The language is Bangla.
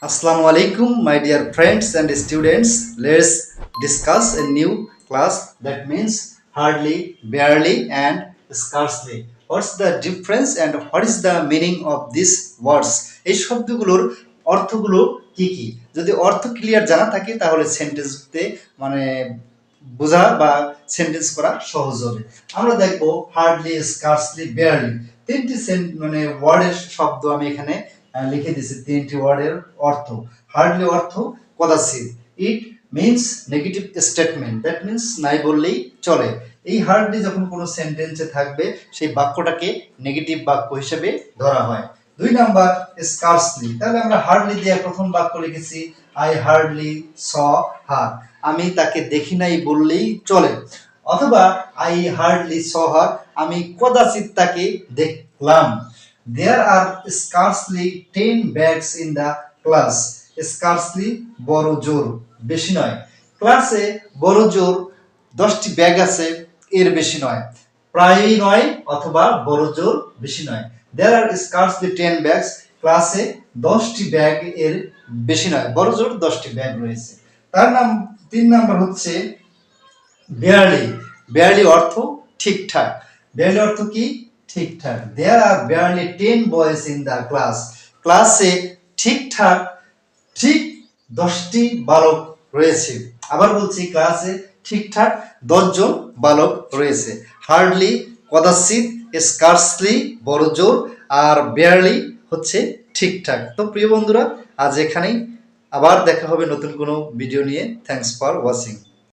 Assalamu alaikum, my dear friends and students. Let's discuss a new class that means hardly, barely, and scarcely. What's the difference and what is the meaning of these words? এই শব্দগুলোর অর্থগুলো কি কি? যদি অর্থ ক্লিয়ার জানা থাকে তাহলে সেন্টেন্সতে মানে বোঝা বা সেন্টেন্স করা সহজ হবে। আমরা দেখব হার্ডলি, স্কার্সলি, বেয়ারলি তিনটি মানে ওয়ার্ডের শব্দ আমি এখানে লিখে দিয়েছি। তিনটি ওয়ার্ডের অর্থ। হার্ডলি অর্থ কদাচিৎ। It means negative statement, that means নাই বললেই চলে। এই হার্ডলি যখন কোনো সেন্টেন্সে থাকবে সেই বাক্যটাকে নেগেটিভ বাক্য হিসেবে ধরা হয়। 2 নাম্বার স্কার্সলি, তাহলে আমরা হার্ডলি দিয়ে প্রথম বাক্য লিখেছি আই হার্ডলি স হার, আমি তাকে দেখি নাই বললেই চলে। অথবা আই হার্ডলি স হার, আমি কদাচিৎ তাকে দেখলাম। There are scarcely 10 bags in the class. Scarcely বড় জোর, বেশি নয়। ক্লাসে বড় জোর 10টি ব্যাগ আছে, এর বেশি নয়। প্রায়ই নয় অথবা বড় জোর বেশি নয়। There are scarcely 10 bags. ক্লাসে 10টি ব্যাগ এর বেশি নয়, বড় জোর 10টি ব্যাগ রয়েছে। 3 নাম্বার হচ্ছে barely. barely অর্থ ঠিকঠাক। barely অর্থ কি? ঠিকঠাক। There are barely 10 boys in the class. ক্লাসে ঠিকঠাক ঠিক 10টি বালক রয়েছে। আবার বলছি, ক্লাসে ঠিকঠাক 10 জন বালক রয়েছে। হার্ডলি কদাচিৎ, স্কার্সলি বড় জোর, আর বেয়ারলি হচ্ছে ঠিকঠাক। তো প্রিয় বন্ধুরা, আজ এখানেই, আবার দেখা হবে নতুন কোনো ভিডিও নিয়ে। Thanks for watching.